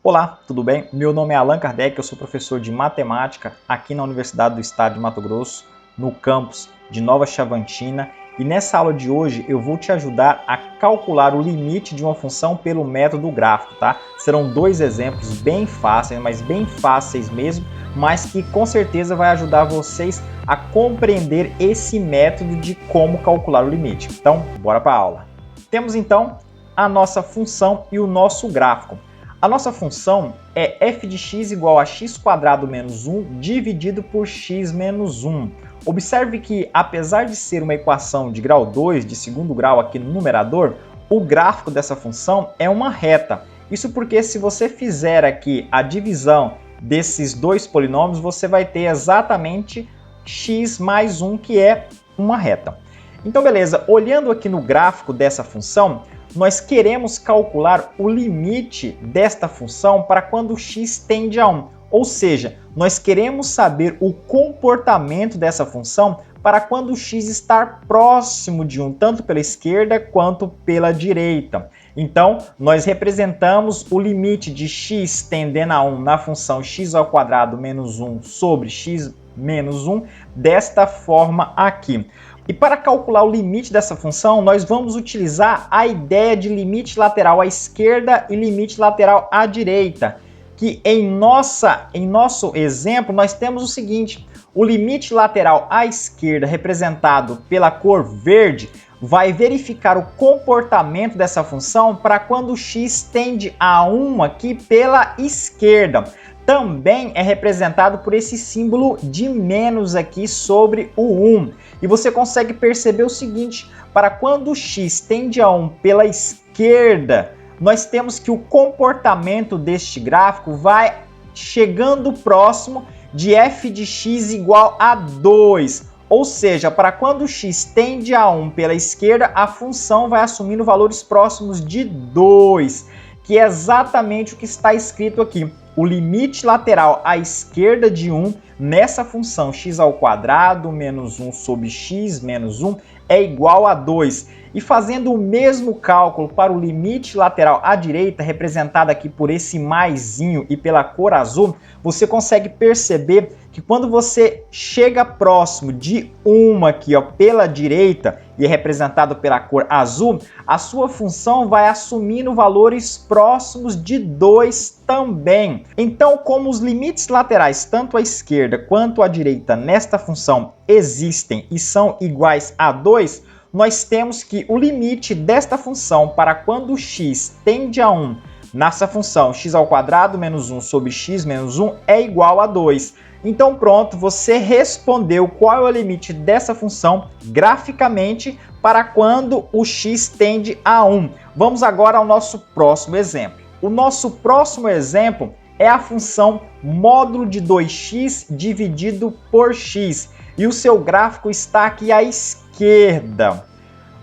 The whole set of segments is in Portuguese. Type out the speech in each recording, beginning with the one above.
Olá, tudo bem? Meu nome é Allan Kardec, eu sou professor de matemática aqui na Universidade do Estado de Mato Grosso, no campus de Nova Chavantina, e nessa aula de hoje eu vou te ajudar a calcular o limite de uma função pelo método gráfico, tá? Serão dois exemplos bem fáceis, mas bem fáceis mesmo, mas que com certeza vai ajudar vocês a compreender esse método de como calcular o limite. Então, bora para a aula. Temos então a nossa função e o nosso gráfico. A nossa função é f de x igual a x² menos 1 dividido por x menos 1. Observe que, apesar de ser uma equação de grau 2, de segundo grau aqui no numerador, o gráfico dessa função é uma reta. Isso porque se você fizer aqui a divisão desses dois polinômios, você vai ter exatamente x mais 1, que é uma reta. Então, beleza, olhando aqui no gráfico dessa função, nós queremos calcular o limite desta função para quando x tende a 1. Ou seja, nós queremos saber o comportamento dessa função para quando x estar próximo de 1, tanto pela esquerda quanto pela direita. Então, nós representamos o limite de x tendendo a 1 na função x² menos 1 sobre x menos 1 desta forma aqui. E para calcular o limite dessa função, nós vamos utilizar a ideia de limite lateral à esquerda e limite lateral à direita, que em nosso exemplo nós temos o seguinte: o limite lateral à esquerda, representado pela cor verde, vai verificar o comportamento dessa função para quando x tende a 1 aqui pela esquerda. Também é representado por esse símbolo de menos aqui sobre o 1. E você consegue perceber o seguinte: para quando x tende a 1 pela esquerda, nós temos que o comportamento deste gráfico vai chegando próximo de f de x igual a 2. Ou seja, para quando x tende a 1 pela esquerda, a função vai assumindo valores próximos de 2, que é exatamente o que está escrito aqui. O limite lateral à esquerda de 1 nessa função x² menos 1 sobre x menos 1 é igual a 2. E fazendo o mesmo cálculo para o limite lateral à direita, representado aqui por esse maisinho e pela cor azul, você consegue perceber que quando você chega próximo de 1 aqui, ó, pela direita, e é representado pela cor azul, a sua função vai assumindo valores próximos de 2 também. Então, como os limites laterais, tanto à esquerda quanto à direita, nesta função existem e são iguais a 2, nós temos que o limite desta função para quando x tende a 1 nessa função x² menos 1 sobre x menos 1 é igual a 2. Então pronto, você respondeu qual é o limite dessa função graficamente para quando o x tende a 1. Vamos agora ao nosso próximo exemplo. O nosso próximo exemplo é a função módulo de 2x dividido por x. E o seu gráfico está aqui à esquerda.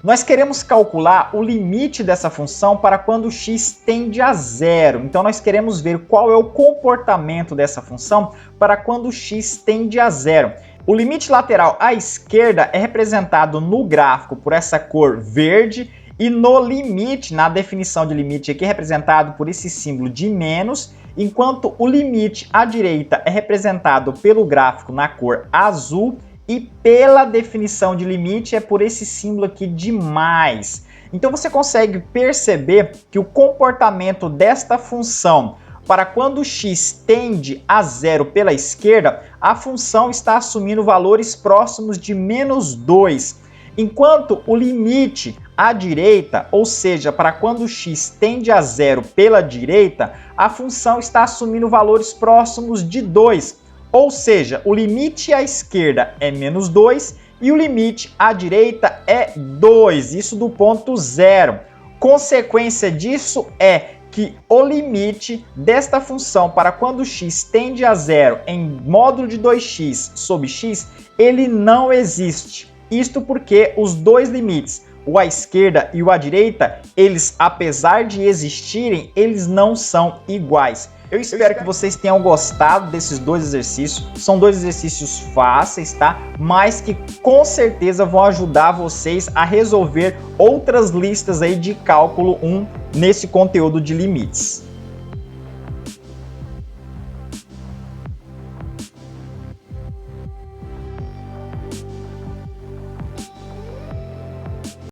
Nós queremos calcular o limite dessa função para quando x tende a 0. Então, nós queremos ver qual é o comportamento dessa função para quando x tende a 0. O limite lateral à esquerda é representado no gráfico por essa cor verde e no limite, na definição de limite aqui, é representado por esse símbolo de menos, enquanto o limite à direita é representado pelo gráfico na cor azul e pela definição de limite é por esse símbolo aqui de mais. Então você consegue perceber que o comportamento desta função para quando x tende a 0 pela esquerda, a função está assumindo valores próximos de menos 2. Enquanto o limite à direita, ou seja, para quando x tende a 0 pela direita, a função está assumindo valores próximos de 2. Ou seja, o limite à esquerda é menos 2 e o limite à direita é 2, isso do ponto 0. Consequência disso é que o limite desta função para quando x tende a 0 em módulo de 2x sobre x, ele não existe. Isto porque os dois limites, o à esquerda e o à direita, eles, apesar de existirem, eles não são iguais. Eu espero que vocês tenham gostado desses dois exercícios. São dois exercícios fáceis, tá? Mas que com certeza vão ajudar vocês a resolver outras listas aí de cálculo 1 nesse conteúdo de limites.